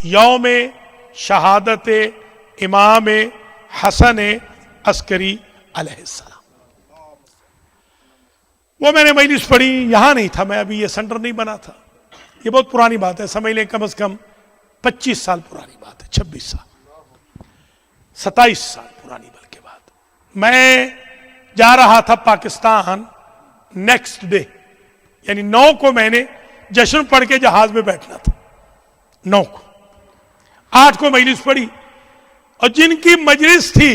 یوم شہادت امام حسن عسکری علیہ السلام. وہ میں نے مجلس پڑھی، یہاں نہیں تھا میں، ابھی یہ سینٹر نہیں بنا تھا. یہ بہت پرانی بات ہے، سمجھ لیں کم از کم 25 سال پرانی بات ہے، 26 سال 27 سال پرانی بلکہ بات. میں جا رہا تھا پاکستان نیکسٹ ڈے، یعنی 9 کو میں نے جشن پڑھ کے جہاز میں بیٹھنا تھا، 9 کو. 8 کو مجلس پڑھی، اور جن کی مجلس تھی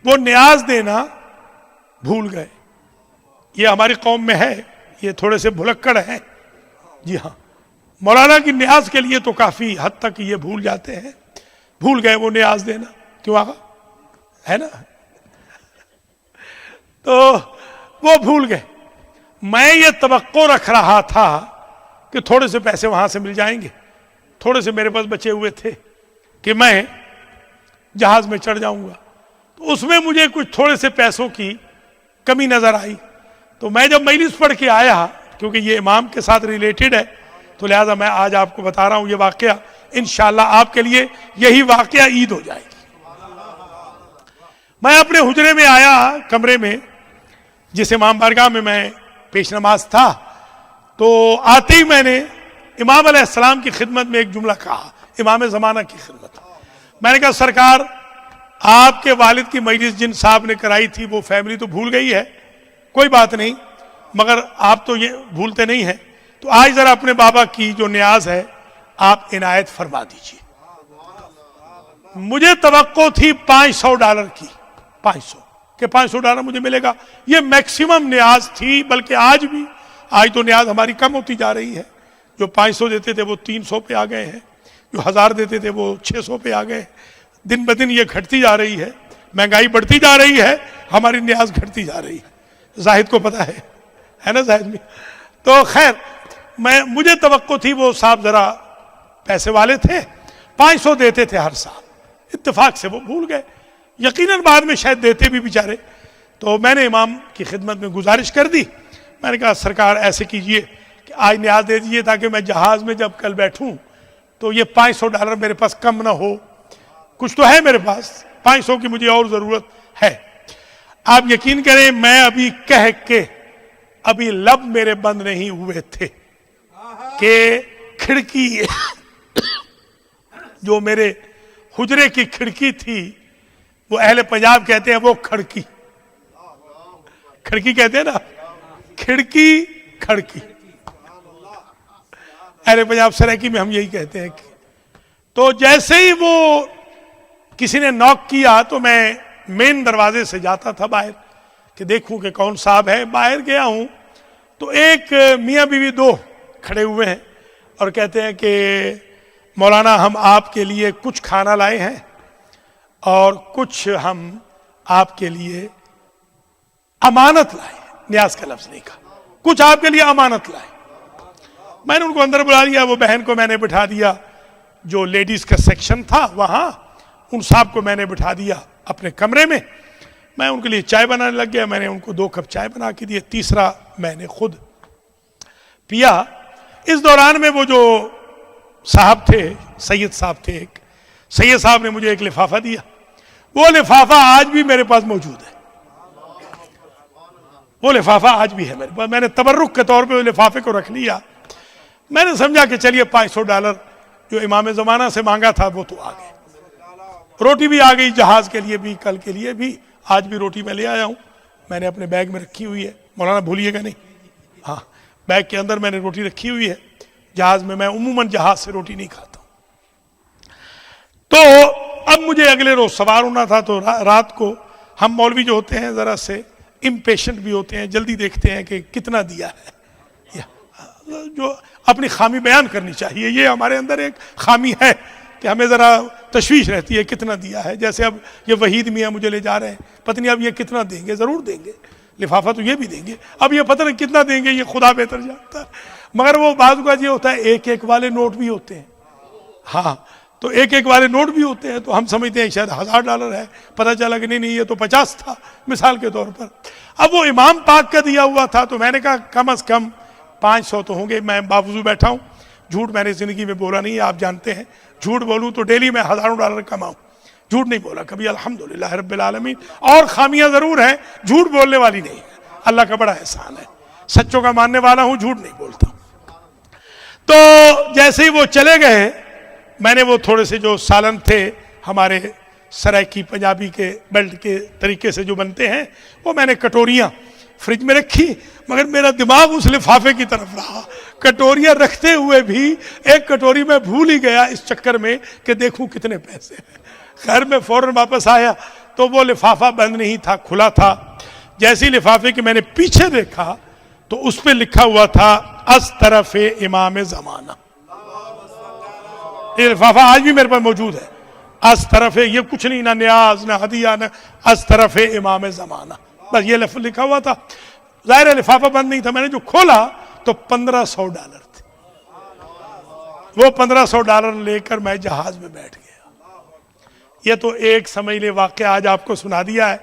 وہ نیاز دینا بھول گئے. یہ ہماری قوم میں ہے، یہ تھوڑے سے بھلکڑ ہیں. جی ہاں، مولانا کی نیاز کے لیے تو کافی حد تک یہ بھول جاتے ہیں. بھول گئے وہ نیاز دینا. کیوں آقا ہے نا؟ تو وہ بھول گئے. میں یہ توقع رکھ رہا تھا کہ تھوڑے سے پیسے وہاں سے مل جائیں گے. تھوڑے سے میرے پاس بچے ہوئے تھے کہ میں جہاز میں چڑھ جاؤں گا. تو اس میں مجھے کچھ تھوڑے سے پیسوں کی کمی نظر آئی. تو میں جب مجلس پڑھ کے آیا، کیونکہ یہ امام کے ساتھ ریلیٹڈ ہے، تو لہٰذا میں آج آپ کو بتا رہا ہوں یہ واقعہ. انشاءاللہ آپ کے لیے یہی واقعہ عید ہو جائے گی. میں اپنے حجرے میں آیا، کمرے میں جس امام بارگاہ میں میں پیش نماز تھا. تو آتے ہی میں نے امام علیہ السلام کی خدمت میں ایک جملہ کہا، امام زمانہ کی خدمت. میں نے کہا سرکار، آپ کے والد کی مجلس جن صاحب نے کرائی تھی وہ فیملی تو بھول گئی ہے، کوئی بات نہیں، مگر آپ تو یہ بھولتے نہیں ہیں. تو آج ذرا اپنے بابا کی جو نیاز ہے آپ عنایت فرما دیجیے. مجھے توقع تھی $500 کی، 500 کہ $500 مجھے ملے گا. یہ میکسیمم نیاز تھی، بلکہ آج بھی. آج تو نیاز ہماری کم ہوتی جا رہی ہے. جو 500 دیتے تھے وہ 300 پہ آ گئے ہیں، جو 1000 دیتے تھے وہ 600 پہ آ گئے. دن بدن یہ گھٹتی جا رہی ہے، مہنگائی بڑھتی جا رہی ہے، ہماری نیاز گھٹتی جا رہی ہے. زاہد کو پتا ہے نا زاہد میں. تو خیر، مجھے توقع تھی وہ صاحب ذرا پیسے والے تھے، 500 دیتے تھے ہر سال. اتفاق سے وہ بھول گئے، یقیناً بعد میں شاید دیتے بھی بیچارے. تو میں نے امام کی خدمت میں گزارش کر دی. میں نے کہا سرکار ایسے کیجئے کہ آج نیاز دے دیجئے تاکہ میں جہاز میں جب کل بیٹھوں تو یہ $500 میرے پاس کم نہ ہو. کچھ تو ہے میرے پاس، 500 کی مجھے اور ضرورت ہے. آپ یقین کریں، میں ابھی کہہ کے ابھی لب میرے بند نہیں ہوئے تھے کہ کھڑکی جو میرے حجرے کی کھڑکی تھی، وہ اہل پنجاب کہتے ہیں وہ کھڑکی، کھڑکی کہتے ہیں نا، کھڑکی کھڑکی. اہل پنجاب سرائکی میں ہم یہی کہتے ہیں. تو جیسے ہی وہ کسی نے نوک کیا تو میں مین دروازے سے جاتا تھا باہر کہ دیکھوں کہ کون صاحب ہے. باہر گیا ہوں تو ایک میاں بیوی 2 کھڑے ہوئے ہیں اور کہتے ہیں کہ مولانا ہم آپ کے لیے کچھ کھانا لائے ہیں اور کچھ ہم آپ کے لیے امانت لائے. نیاز کا لفظ نہیں کہا، کچھ آپ کے لیے امانت لائے. میں نے ان کو اندر بلا لیا. وہ بہن کو میں نے بٹھا دیا، جو لیڈیز کا سیکشن تھا وہاں. ان صاحب کو میں نے بٹھا دیا اپنے کمرے میں. میں ان کے لیے چائے بنانے لگ گیا. میں نے ان کو 2 کپ چائے بنا کے دیے، تیسرا میں نے خود پیا. اس دوران میں وہ جو صاحب تھے، سید صاحب تھے، ایک سید صاحب نے مجھے ایک لفافہ دیا. وہ لفافہ آج بھی میرے پاس موجود ہے. وہ لفافہ آج بھی ہے میرے پاس. میں نے تبرک کے طور پہ اس لفافے کو رکھ لیا. میں نے سمجھا کہ چلیے $500 جو امام زمانہ سے مانگا تھا وہ تو آ گئے. روٹی بھی آ گئی، جہاز کے لیے بھی، کل کے لیے بھی. آج بھی روٹی میں لے آیا ہوں، میں نے اپنے بیگ میں رکھی ہوئی ہے. مولانا بھولیے گا نہیں. ہاں، بیگ کے اندر میں نے روٹی رکھی ہوئی ہے. جہاز میں عموماً جہاز سے روٹی نہیں کھاتا ہوں. تو اب مجھے اگلے روز سوار ہونا تھا. تو رات کو ہم مولوی جو ہوتے ہیں ذرا سے امپیشنٹ بھی ہوتے ہیں، جلدی دیکھتے ہیں کہ کتنا دیا ہے. جو اپنی خامی بیان کرنی چاہیے، یہ ہمارے اندر ایک خامی ہے کہ ہمیں ذرا تشویش رہتی ہے کتنا دیا ہے. جیسے اب یہ وحید میاں مجھے لے جا رہے ہیں، پتہ نہیں اب یہ کتنا دیں گے. ضرور دیں گے، لفافہ تو یہ بھی دیں گے. اب یہ پتہ نہیں کتنا دیں گے، یہ خدا بہتر جانتا ہے. مگر وہ بعض کا یہ ہوتا ہے ایک والے نوٹ بھی ہوتے ہیں. ہاں، تو ایک والے نوٹ بھی ہوتے ہیں. تو ہم سمجھتے ہیں شاید $1000 ہے، پتہ چلا کہ نہیں یہ تو 50 تھا مثال کے طور پر. اب وہ امام پاک کا دیا ہوا تھا. تو میں نے کہا کم از کم 500 تو ہوں گے. میں باوضو بیٹھا ہوں، جھوٹ میں نے زندگی میں بولا نہیں ہے، آپ جانتے ہیں جھوٹ بولوں تو ڈیلی میں $1000 کماؤں. جھوٹ نہیں بولا کبھی الحمدللہ رب العالمین. اور خامیاں ضرور ہیں, جھوٹ بولنے والی نہیں ہے, اللہ کا بڑا احسان ہے. سچوں کا ماننے والا ہوں, جھوٹ نہیں بولتا. تو جیسے ہی وہ چلے گئے, میں نے وہ تھوڑے سے جو سالن تھے ہمارے سرائکی پنجابی کے بیلٹ کے طریقے سے جو بنتے ہیں, وہ میں نے کٹوریاں فریج میں رکھی, مگر میرا دماغ اس لفافے کی طرف رہا. کٹوریاں رکھتے ہوئے بھی ایک کٹوری میں بھول ہی گیا اس چکر میں کہ دیکھوں کتنے پیسے ہیں. خیر میں فوراً واپس آیا تو وہ لفافہ بند نہیں تھا, کھلا تھا. جیسی لفافے کہ میں نے پیچھے دیکھا تو اس پہ لکھا ہوا تھا از طرف امام زمانہ. یہ لفافہ آج بھی میرے پاس موجود ہے. از طرف, یہ کچھ نہیں, نہ نیاز نہ ہدیہ, نہ از طرف امام زمانہ, بس یہ لفظ لکھا ہوا تھا. ظاہر لفافہ بند نہیں تھا. میں نے جو کھولا تو $1500 تھے. وہ $1500 لے کر میں جہاز میں بیٹھ گیا. یہ تو ایک سمجھ لے واقعہ آج آپ کو سنا دیا ہے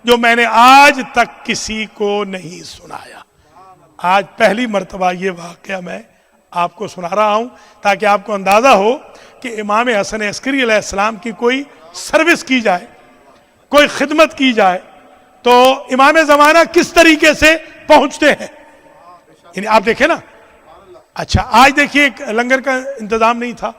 جو میں نے آج تک کسی کو نہیں سنایا. آج پہلی مرتبہ یہ واقعہ میں آپ کو سنا رہا ہوں تاکہ آپ کو اندازہ ہو کہ امام حسن عسکری علیہ السلام کی کوئی سروس کی جائے, کوئی خدمت کی جائے تو امام زمانہ کس طریقے سے پہنچتے ہیں. یعنی آپ دیکھیں نا. اچھا آج دیکھیے لنگر کا انتظام نہیں تھا.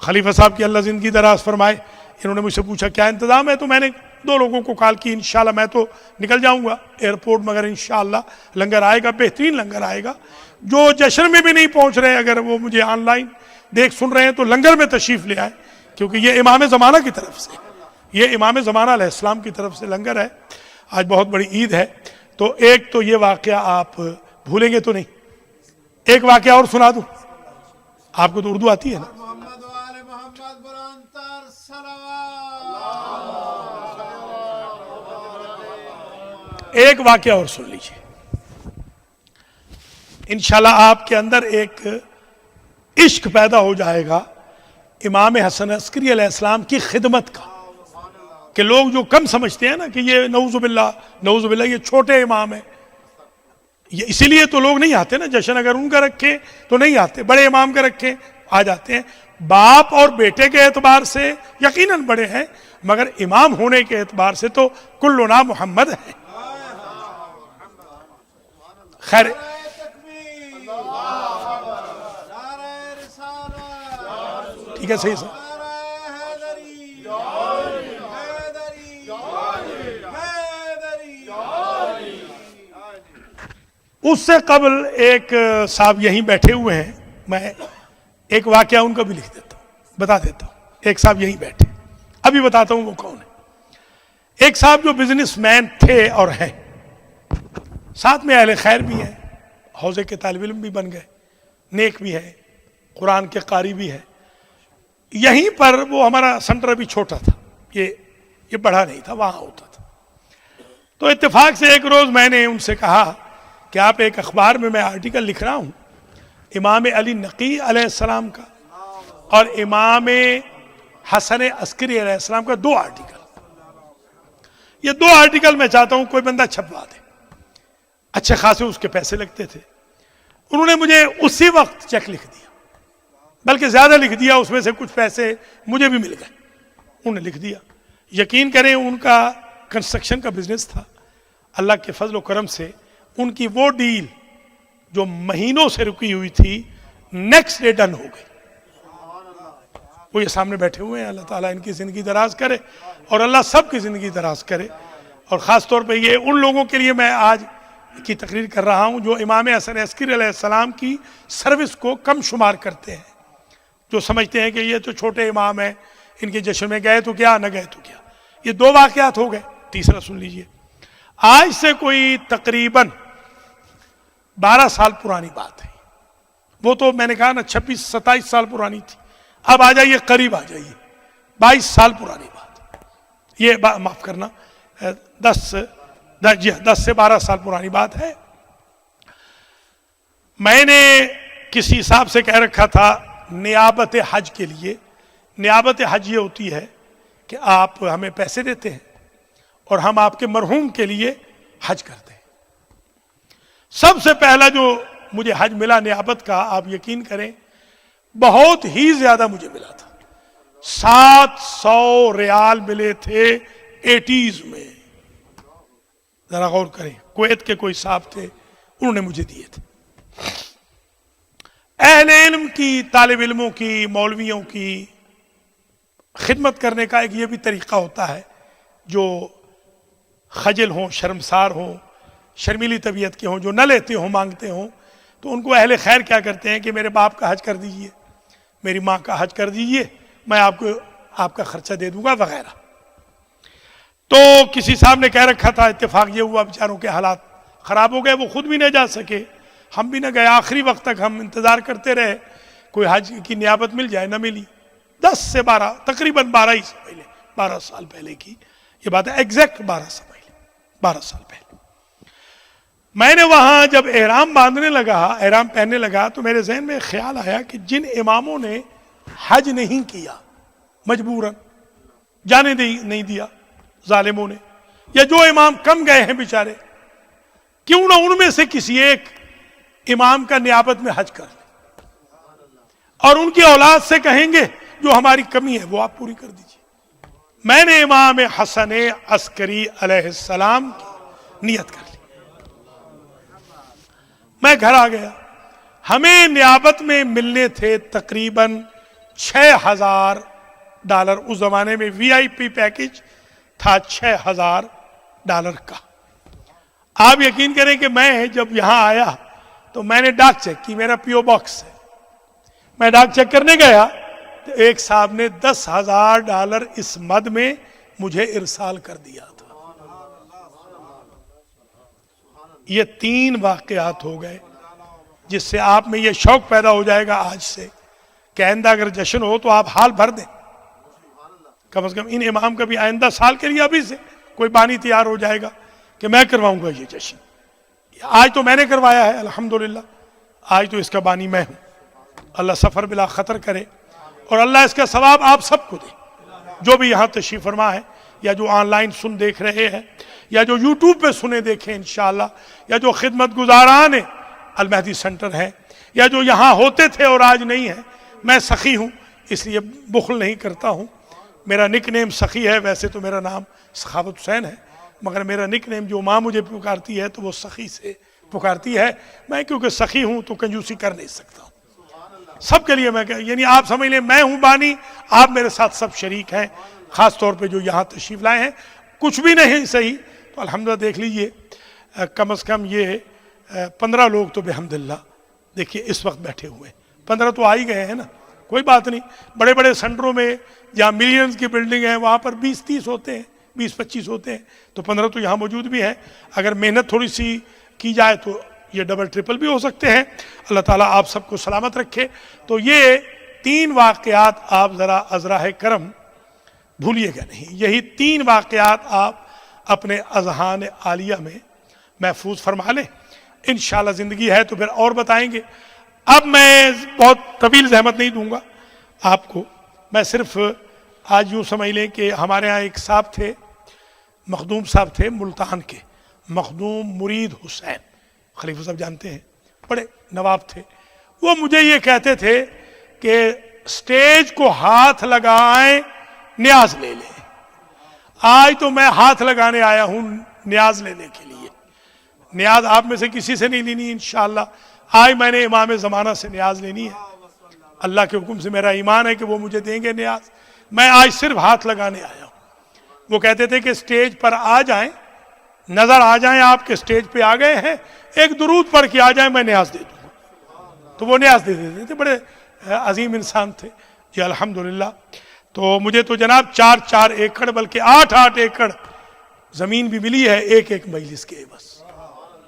خلیفہ صاحب کی اللہ زندگی دراز فرمائے, انہوں نے مجھ سے پوچھا کیا انتظام ہے, تو میں نے 2 لوگوں کو کال کی, انشاءاللہ میں تو نکل جاؤں گا ایئرپورٹ, مگر انشاءاللہ لنگر آئے گا, بہترین لنگر آئے گا. جو جشن میں بھی نہیں پہنچ رہے, اگر وہ مجھے آن لائن دیکھ سن رہے ہیں تو لنگر میں تشریف لے آئے, کیونکہ یہ امام زمانہ کی طرف سے, یہ امام زمانہ علیہ السلام کی طرف سے لنگر ہے. آج بہت بڑی عید ہے. تو ایک تو یہ واقعہ آپ بھولیں گے تو نہیں. ایک واقعہ اور سنا دوں, آپ کو تو اردو آتی ہے نا. ایک واقعہ اور سن لیجئے, انشاءاللہ آپ کے اندر ایک عشق پیدا ہو جائے گا امام حسن عسکری علیہ السلام کی خدمت کا. کہ لوگ جو کم سمجھتے ہیں نا کہ یہ نعوذ باللہ یہ چھوٹے امام ہیں, یہ اسی لیے تو لوگ نہیں آتے نا جشن. اگر ان کا رکھے تو نہیں آتے, بڑے امام کا رکھے آ جاتے ہیں. باپ اور بیٹے کے اعتبار سے یقیناً بڑے ہیں, مگر امام ہونے کے اعتبار سے تو کلنا محمد ہے. خیر ٹھیک ہے, صحیح صحیح. اس سے قبل ایک صاحب یہیں بیٹھے ہوئے ہیں, میں ایک واقعہ ان کا بھی لکھ دیتا ہوں, بتا دیتا ہوں. ایک صاحب یہیں بیٹھے, ابھی بتاتا ہوں وہ کون ہے. ایک صاحب جو بزنس مین تھے اور ہیں, ساتھ میں اہل خیر بھی ہیں, حوزے کے طالب علم بھی بن گئے, نیک بھی ہے, قرآن کے قاری بھی ہے. یہیں پر وہ ہمارا سنٹر ابھی چھوٹا تھا, یہ بڑا نہیں تھا, وہاں ہوتا تھا. تو اتفاق سے ایک روز میں نے ان سے کہا کہ آپ ایک اخبار میں آرٹیکل لکھ رہا ہوں امام علی نقی علیہ السلام کا اور امام حسن عسکری علیہ السلام کا 2 آرٹیکل. یہ 2 آرٹیکل میں چاہتا ہوں کوئی بندہ چھپوا دے. اچھے خاصے اس کے پیسے لگتے تھے. انہوں نے مجھے اسی وقت چیک لکھ دیا, بلکہ زیادہ لکھ دیا, اس میں سے کچھ پیسے مجھے بھی مل گئے. انہوں نے لکھ دیا. یقین کریں ان کا کنسٹرکشن کا بزنس تھا. اللہ کے فضل و کرم سے ان کی وہ ڈیل جو مہینوں سے رکی ہوئی تھی نیکسٹ ڈے ڈن ہو گئی. وہ یہ سامنے بیٹھے ہوئے ہیں, اللہ تعالیٰ ان کی زندگی دراز کرے اور اللہ سب کی زندگی دراز کرے. اور خاص طور پہ یہ ان لوگوں کے لیے میں آج کی تقریر کر رہا ہوں جو امام حسن عسکری علیہ السلام کی سروس کو کم شمار کرتے ہیں, جو سمجھتے ہیں کہ یہ تو چھوٹے امام ہیں, ان کے جشن میں گئے تو کیا, نہ گئے تو کیا. یہ 2 واقعات ہو گئے. تیسرا سن لیجئے. آج سے کوئی تقریباً 12 سال پرانی بات ہے. وہ تو میں نے کہا نا 26-27 سال پرانی تھی. اب آ جائیے, قریب آ جائیے, 22 سال پرانی بات. یہ معاف کرنا 10 سے 12 سال پرانی بات ہے. میں نے کسی صاحب سے کہہ رکھا تھا نیابت حج کے لیے. نیابت حج یہ ہوتی ہے کہ آپ ہمیں پیسے دیتے ہیں اور ہم آپ کے مرحوم کے لیے حج کرتے ہیں. سب سے پہلا جو مجھے حج ملا نیابت کا, آپ یقین کریں بہت ہی زیادہ مجھے ملا تھا. 700 ریال ملے تھے 80s میں. ذرا غور کریں, کویت کے کوئی صاحب تھے, انہوں نے مجھے دیے تھے. اہل علم کی, طالب علموں کی, مولویوں کی خدمت کرنے کا ایک یہ بھی طریقہ ہوتا ہے, جو خجل ہوں, شرمسار ہوں, شرمیلی طبیعت کے ہوں, جو نہ لیتے ہوں, مانگتے ہوں, تو ان کو اہل خیر کیا کرتے ہیں کہ میرے باپ کا حج کر دیجئے, میری ماں کا حج کر دیجئے, میں آپ کو آپ کا خرچہ دے دوں گا وغیرہ. تو کسی صاحب نے کہہ رکھا تھا, اتفاق یہ ہوا بیچاروں کے حالات خراب ہو گئے, وہ خود بھی نہ جا سکے, ہم بھی نہ گئے, آخری وقت تک ہم انتظار کرتے رہے کوئی حج کی نیابت مل جائے, نہ ملی. 10 سے 12 تقریباً 12 ہی سے پہلے, 12 سال پہلے کی یہ بات ہے, ایگزیکٹ 12 سے پہلے, 12 سال پہلے. میں نے وہاں جب احرام باندھنے لگا, احرام پہننے لگا, تو میرے ذہن میں خیال آیا کہ جن اماموں نے حج نہیں کیا مجبوراً, جانے نہیں دیا ظالموں نے, یا جو امام کم گئے ہیں بیچارے, کیوں نہ ان میں سے کسی ایک امام کا نیابت میں حج کر لیں, اور ان کی اولاد سے کہیں گے جو ہماری کمی ہے وہ آپ پوری کر دیجیے. میں نے امام حسن عسکری علیہ السلام کی نیت کر لی. میں گھر آ گیا, ہمیں نیابت میں ملنے تھے تقریباً $6,000. اس زمانے میں وی آئی پی پیکج تھا $6,000 کا. آپ یقین کریں کہ میں جب یہاں آیا تو میں نے ڈاک چیک کی, میرا پیو باکس ہے, میں ڈاک چیک کرنے گیا تو ایک صاحب نے $10,000 اس مد میں مجھے ارسال کر دیا تھا. یہ 3 واقعات ہو گئے جس سے آپ میں یہ شوق پیدا ہو جائے گا آج سے کہ آئندہ اگر جشن ہو تو آپ حال بھر دیں, کم از کم ان امام کا بھی آئندہ سال کے لیے ابھی سے کوئی بانی تیار ہو جائے گا کہ میں کرواؤں گا یہ جشن. آج تو میں نے کروایا ہے الحمدللہ, آج تو اس کا بانی میں ہوں. اللہ سفر بلا خطر کرے اور اللہ اس کا ثواب آپ سب کو دے, جو بھی یہاں تشریف فرما ہے, یا جو آن لائن سن دیکھ رہے ہیں, یا جو یوٹیوب پہ سنے دیکھیں انشاءاللہ, یا جو خدمت گزاران المہدی سینٹر ہیں, یا جو یہاں ہوتے تھے اور آج نہیں ہیں. میں سخی ہوں اس لیے بخل نہیں کرتا ہوں. میرا نک نیم سخی ہے, ویسے تو میرا نام سخاوت حسین ہے, مگر میرا نک نیم جو ماں مجھے پکارتی ہے تو وہ سخی سے پکارتی ہے. میں کیونکہ سخی ہوں تو کنجوسی کر نہیں سکتا ہوں. سب کے لیے میں یعنی آپ سمجھ لیں میں ہوں بانی, آپ میرے ساتھ سب شریک ہیں, خاص طور پہ جو یہاں تشریف لائے ہیں. کچھ بھی نہیں صحیح تو الحمدللہ دیکھ لیجئے, کم از کم یہ 15 لوگ تو بحمدللہ دیکھیے اس وقت بیٹھے ہوئے, 15 تو آ ہی گئے ہیں نا, کوئی بات نہیں. بڑے بڑے سینٹروں میں جہاں ملینز کی بلڈنگ ہیں وہاں پر 20-30 ہوتے ہیں, 20-25 ہوتے ہیں, تو 15 تو یہاں موجود بھی ہیں. اگر محنت تھوڑی سی کی جائے تو یہ ڈبل ٹرپل بھی ہو سکتے ہیں. اللہ تعالیٰ آپ سب کو سلامت رکھے. تو یہ 3 واقعات آپ ذرا ازراہ کرم بھولیے گا نہیں. یہی 3 واقعات آپ اپنے اذہان عالیہ میں محفوظ فرما لیں. انشاءاللہ زندگی ہے تو پھر اور بتائیں گے. اب میں بہت طویل زحمت نہیں دوں گا آپ کو, میں صرف آج یوں سمجھ لیں کہ ہمارے ہاں ایک صاحب تھے, مخدوم صاحب تھے ملتان کے, مخدوم مرید حسین, خلیفہ صاحب جانتے ہیں, بڑے نواب تھے. وہ مجھے یہ کہتے تھے کہ سٹیج کو ہاتھ لگائیں نیاز لے لیں. آج تو میں ہاتھ لگانے آیا ہوں نیاز لینے کے لیے. نیاز آپ میں سے کسی سے نہیں لینی انشاءاللہ. آج میں نے امام زمانہ سے نیاز لینی ہے. اللہ کے حکم سے میرا ایمان ہے کہ وہ مجھے دیں گے نیاز. میں آج صرف ہاتھ لگانے آیا ہوں. وہ کہتے تھے کہ سٹیج پر آ جائیں, نظر آ جائیں آپ کے سٹیج پہ آ گئے ہیں, ایک درود پڑھ کے آ جائیں میں نیاز دے دوں گا. تو وہ نیاز دے دیتے تھے. بڑے عظیم انسان تھے جی الحمدللہ. تو مجھے تو جناب 4 ایکڑ بلکہ 8 ایکڑ زمین بھی ملی ہے ایک مجلس کے بس.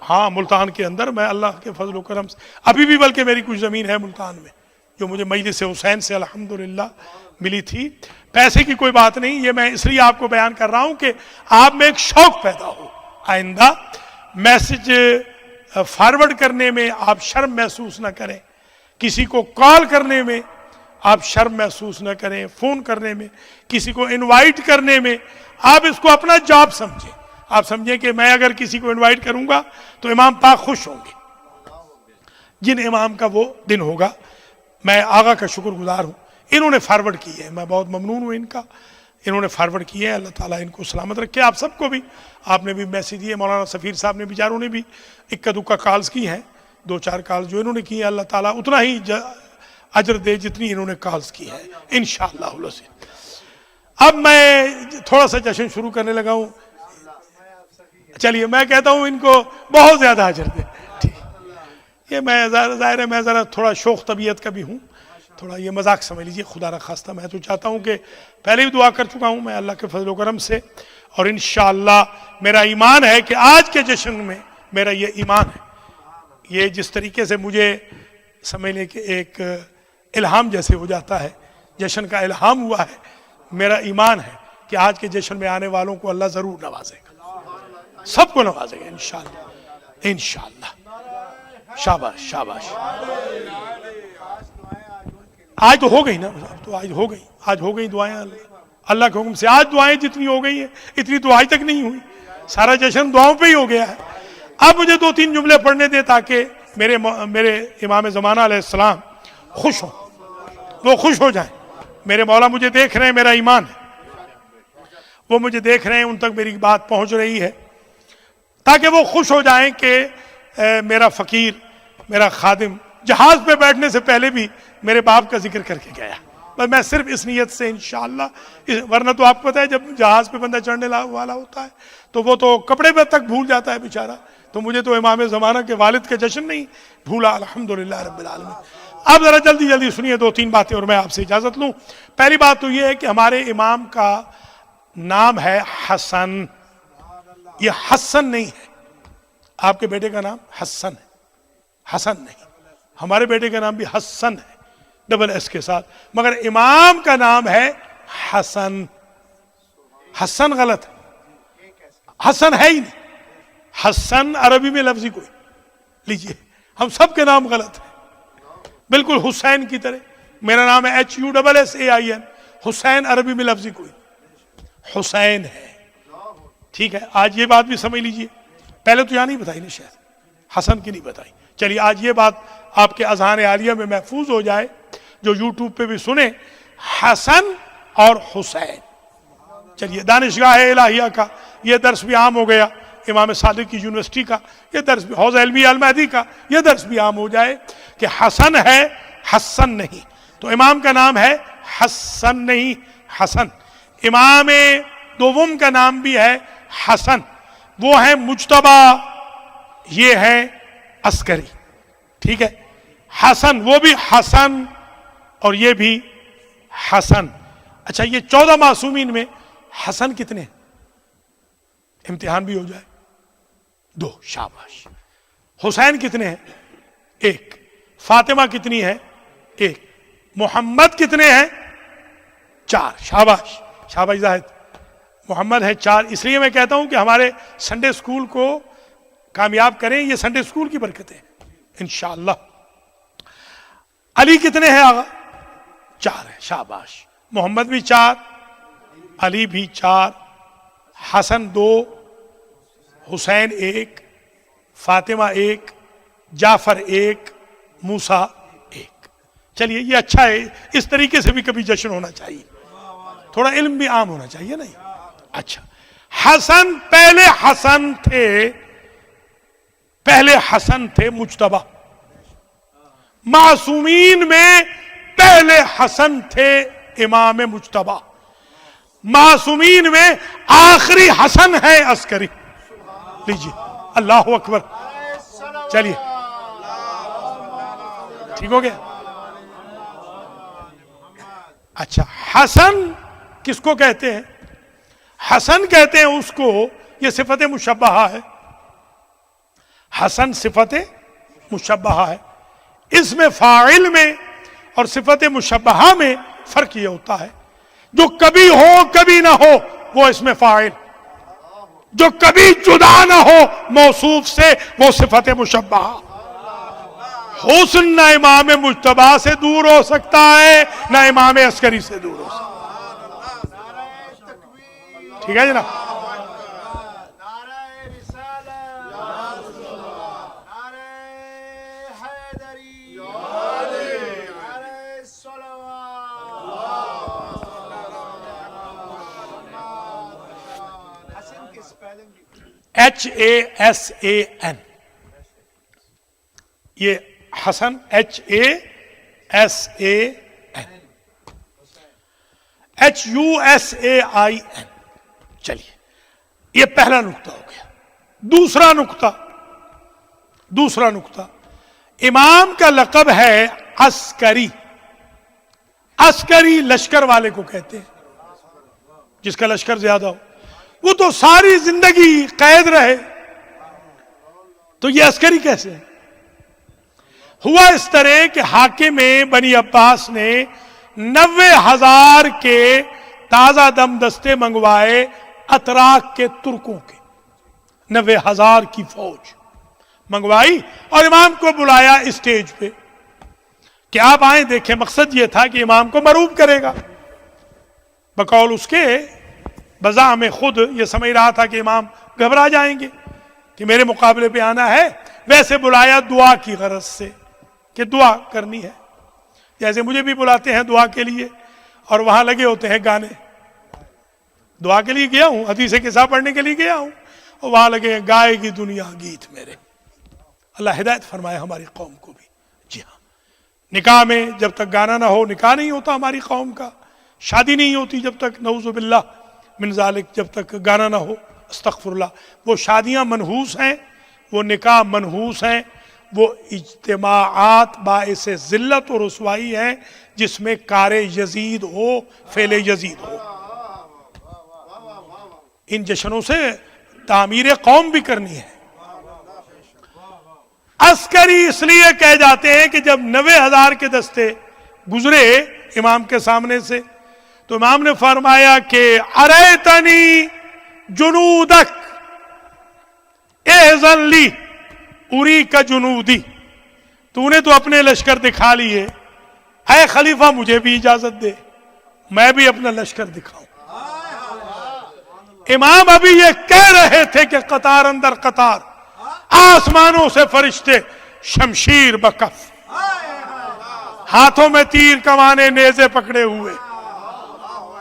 ہاں ملتان کے اندر میں اللہ کے فضل و کرم سے ابھی بھی بلکہ میری کچھ زمین ہے ملتان میں جو مجھے مجلس حسین سے الحمدللہ ملی تھی. پیسے کی کوئی بات نہیں, یہ میں اس لیے آپ کو بیان کر رہا ہوں کہ آپ میں ایک شوق پیدا ہو. آئندہ میسج فارورڈ کرنے میں آپ شرم محسوس نہ کریں, کسی کو کال کرنے میں آپ شرم محسوس نہ کریں, فون کرنے میں, کسی کو انوائٹ کرنے میں آپ اس کو اپنا جاب سمجھیں. آپ سمجھیں کہ میں اگر کسی کو انوائٹ کروں گا تو امام پاک خوش ہوں گے, جن امام کا وہ دن ہوگا. میں آقا کا شکر گزار ہوں انہوں نے فارورڈ کی ہے، میں بہت ممنون ہوں ان کا، انہوں نے فارورڈ کی ہے، اللہ تعالیٰ ان کو سلامت رکھے، آپ سب کو بھی، آپ نے بھی میسیج دیے، مولانا سفیر صاحب نے بیچاروں نے بھی اکا دکا کالز کی ہیں، 2-4 کالز جو انہوں نے کی ہیں، اللہ تعالیٰ اتنا ہی اجر دے جتنی انہوں نے کالز کی ہے انشاءاللہ العزیز۔ اب میں تھوڑا سا جشن شروع کرنے لگا ہوں، چلیے میں کہتا ہوں ان کو بہت زیادہ اجر دے، یہ میں ظاہر ہے میں ذرا تھوڑا شوخ طبیعت کا بھی ہوں، تھوڑا یہ مذاق سمجھ لیجیے، خدا نخواستہ میں تو چاہتا ہوں کہ پہلے بھی دعا کر چکا ہوں میں اللہ کے فضل و کرم سے، اور انشاءاللہ میرا ایمان ہے کہ آج کے جشن میں میرا یہ ایمان ہے، یہ جس طریقے سے مجھے سمجھ لیں کہ ایک الہام جیسے ہو جاتا ہے، جشن کا الہام ہوا ہے، میرا ایمان ہے کہ آج کے جشن میں آنے والوں کو اللہ ضرور نوازے گا، سب کو نوازے گا انشاءاللہ انشاءاللہ۔ شاباش شاباش، آج تو ہو گئی نا، تو آج ہو گئی دعائیں اللہ کے حکم سے، آج دعائیں جتنی ہو گئی ہیں اتنی تو آج تک نہیں ہوئی، سارا جشن دعاؤں پہ ہی ہو گیا ہے۔ اب مجھے 2-3 جملے پڑھنے دیں تاکہ میرے امام زمانہ علیہ السلام خوش ہوں، وہ خوش ہو جائیں، میرے مولا مجھے دیکھ رہے ہیں، میرا ایمان ہے وہ مجھے دیکھ رہے ہیں، ان تک میری بات پہنچ رہی ہے، تاکہ وہ خوش ہو جائیں کہ میرا فقیر، میرا خادم جہاز پہ بیٹھنے سے پہلے بھی میرے باپ کا ذکر کر کے گیا، بس میں صرف اس نیت سے انشاءاللہ، ورنہ تو آپ کو پتہ ہے جب جہاز پہ بندہ چڑھنے والا ہوتا ہے تو وہ تو کپڑے پہ تک بھول جاتا ہے بیچارہ، تو مجھے تو امام زمانہ کے والد کا جشن نہیں بھولا، الحمدللہ رب العالمین۔ اب ذرا جلدی جلدی سنیے 2-3 باتیں اور میں آپ سے اجازت لوں۔ پہلی بات تو یہ ہے کہ ہمارے امام کا نام ہے حسن، یہ حسن نہیں ہے، آپ کے بیٹے کا نام حسن ہے، حسن نہیں، ہمارے بیٹے کا نام بھی حسن ہے ڈبل ایس کے ساتھ، مگر امام کا نام ہے حسن۔ حسن غلط ہے، حسن ہے ہی نہیں، حسن عربی میں لفظی کوئی، لیجئے ہم سب کے نام غلط ہیں، بالکل حسین کی طرح، میرا نام ہے HUSSAIN، حسین عربی میں لفظی کوئی، حسین ہے، ٹھیک ہے، آج یہ بات بھی سمجھ لیجئے، پہلے تو یہاں نہیں بتائی نا شاید، حسن کی نہیں بتائی، چلیے آج یہ بات آپ کے اذہان عالیہ میں محفوظ ہو جائے، جو یوٹیوب پہ بھی سنیں، حسن اور حسین۔ چلیے دانشگاہ الہیہ کا یہ درس بھی عام ہو گیا، امام صادق کی یونیورسٹی کا یہ درس بھی، حوزہ علمیہ المہدی کا یہ درس بھی عام ہو جائے کہ حسن ہے، حسن نہیں، تو امام کا نام ہے حسن نہیں، حسن۔ امام دوم کا نام بھی ہے حسن، وہ ہیں مجتبی، یہ ہیں عسکری، ٹھیک ہے، حسن وہ بھی حسن اور یہ بھی حسن۔ اچھا یہ 14 معصومین میں حسن کتنے ہیں؟ امتحان بھی ہو جائے، 2، شاباش۔ حسین کتنے ہیں؟ 1۔ فاطمہ کتنی ہے؟ 1۔ محمد کتنے ہیں؟ 4، شاباش شاباش زاہد، محمد ہے 4۔ اس لیے میں کہتا ہوں کہ ہمارے سنڈے اسکول کو کامیاب کریں، یہ سنڈے اسکول کی برکتیں انشاءاللہ۔ علی کتنے ہیں آغا؟ 4 ہے، شاباش۔ محمد بھی 4، علی بھی 4، حسن 2، حسین 1، فاطمہ 1، جعفر 1، موسیٰ 1۔ چلیے یہ اچھا ہے، اس طریقے سے بھی کبھی جشن ہونا چاہیے، تھوڑا علم بھی عام ہونا چاہیے نہیں؟ اچھا، حسن پہلے حسن تھے مجتبی، معصومین میں پہلے حسن تھے امام مجتبی، معصومین میں آخری حسن ہے عسکری، لیجئے اللہ اکبر، چلیے ٹھیک ہو گیا۔ اچھا حسن کس کو کہتے ہیں؟ حسن کہتے ہیں اس کو، یہ صفت مشبہہ ہے، حسن صفت مشبہہ ہے، اس میں فاعل میں اور صفت مشبہہ میں فرق یہ ہوتا ہے، جو کبھی ہو کبھی نہ ہو وہ اس میں فاعل، جو کبھی جدا نہ ہو موصوف سے وہ صفت مشبہہ۔ حسن نہ امام مجتبی سے دور ہو سکتا ہے نہ امام عسکری سے دور ہو سکتا ہے، ٹھیک ہے جناب؟ HASAN. یہ حسن HASAN. HUSAIN. چلیے یہ پہلا نقطہ ہو گیا. دوسرا نقطہ امام کا لقب ہے عسکری. عسکری لشکر والے کو کہتے ہیں جس کا لشکر زیادہ ہو. وہ تو ساری زندگی قید رہے تو یہ عسکری کیسے ہے؟ ہوا اس طرح کہ حاکم بنی عباس نے 90,000 کے تازہ دم دستے منگوائے اتراک کے ترکوں کے. 90,000 کی فوج منگوائی اور امام کو بلایا اسٹیج پہ کہ آپ آئیں دیکھیں. مقصد یہ تھا کہ امام کو مروب کرے گا. بقول اس کے بزعم خود یہ سمجھ رہا تھا کہ امام گھبرا جائیں گے کہ میرے مقابلے پہ آنا ہے. ویسے بلایا دعا کی غرض سے کہ دعا کرنی ہے. جیسے مجھے بھی بلاتے ہیں دعا کے لیے اور وہاں لگے ہوتے ہیں گانے. دعا کے لیے گیا ہوں, حدیث قصہ پڑھنے کے لیے گیا ہوں اور وہاں لگے ہیں گائے گی دنیا گیت میرے. اللہ ہدایت فرمائے ہماری قوم کو بھی. جی ہاں, نکاح میں جب تک گانا نہ ہو نکاح نہیں ہوتا ہماری قوم کا. شادی نہیں ہوتی جب تک نعوذ باللہ من ذالک جب تک گانا نہ ہو. استغفر اللہ. وہ شادیاں منحوس ہیں, وہ نکاح منحوس ہیں, وہ اجتماعات باعث ذلت اور رسوائی ہیں جس میں کار یزید ہو, فعل یزید ہو. ان جشنوں سے تعمیر قوم بھی کرنی ہے. عسکری اس لیے کہہ جاتے ہیں کہ جب 90,000 کے دستے گزرے امام کے سامنے سے تو امام نے فرمایا کہ اریتنی جنودک اذن لی اری کا جنودی. تو نے تو اپنے لشکر دکھا لیے, اے خلیفہ مجھے بھی اجازت دے میں بھی اپنا لشکر دکھاؤں. امام ابھی یہ کہہ رہے تھے کہ قطار اندر قطار آسمانوں سے فرشتے شمشیر بکف ہاتھوں میں تیر کمانے نیزے پکڑے ہوئے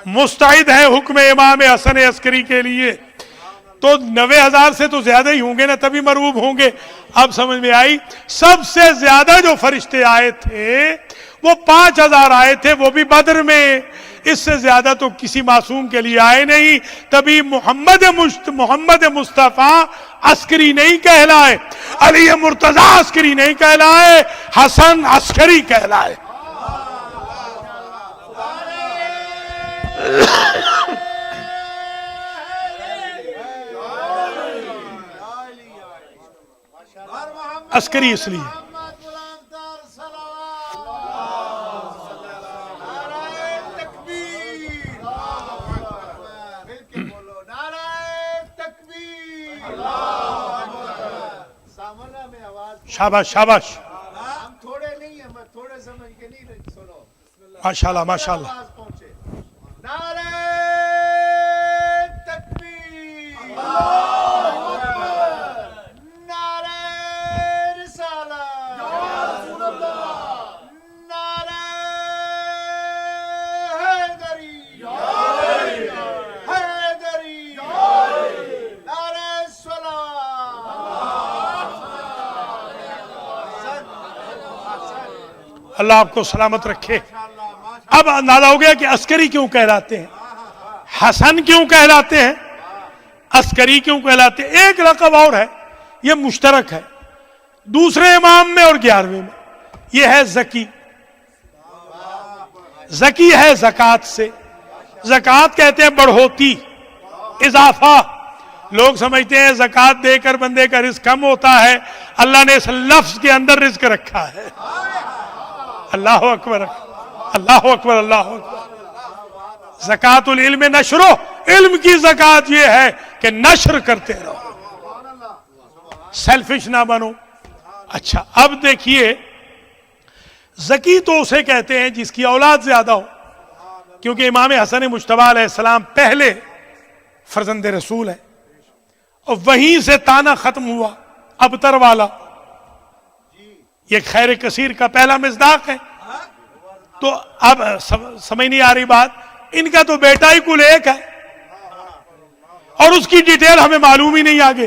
مستعد ہیں حکم امام حسن عسکری کے لیے. تو 90,000 سے تو زیادہ ہی ہوں گے نا, تبھی مرعوب ہوں گے. اب سمجھ میں آئی. سب سے زیادہ جو فرشتے آئے تھے وہ 5,000 آئے تھے, وہ بھی بدر میں. اس سے زیادہ تو کسی معصوم کے لیے آئے نہیں. تبھی محمد مصطفیٰ عسکری نہیں کہلائے, علی مرتضیٰ عسکری نہیں کہلائے, حسن عسکری کہلائے. عسکری اس لیے شاباش شاباش. تھوڑے نہیں ہیں, تھوڑے سمجھ کے نہیں سنو. ماشاءاللہ ماشاءاللہ. نعرہ تکبیر, نعرہ رسالت, نعرہ حیدری, حیدری, نعرہ صلوات. اللہ آپ کو سلامت رکھے. اب اندازہ ہو گیا کہ عسکری کیوں کہلاتے ہیں, حسن کیوں کہلاتے ہیں, عسکری کیوں کہلاتے ہیں. ایک لقب اور ہے, یہ مشترک ہے دوسرے امام میں اور 11ویں میں. یہ ہے زکی. زکی ہے زکوٰۃ سے. زکوٰۃ کہتے ہیں بڑھوتی, اضافہ. لوگ سمجھتے ہیں زکوٰۃ دے کر بندے کا رزق کم ہوتا ہے. اللہ نے اس لفظ کے اندر رزق رکھا ہے. اللہ اکبر اللہ اکبر اللہ اکبر. زکوٰۃ العلم نشرو, علم کی زکوٰۃ یہ ہے کہ نشر کرتے رہو, سیلفش نہ بنو. اچھا اب دیکھیے, زکی تو اسے کہتے ہیں جس کی اولاد زیادہ ہو, کیونکہ امام حسن مجتبیٰ علیہ السلام پہلے فرزند رسول ہیں اور وہیں سے تانا ختم ہوا ابتر والا. یہ خیر کثیر کا پہلا مصداق ہے. تو اب سمجھ نہیں آ رہی بات, ان کا تو بیٹا ہی کل ایک ہے اور اس کی ڈیٹیل ہمیں معلوم ہی نہیں آگے.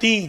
3,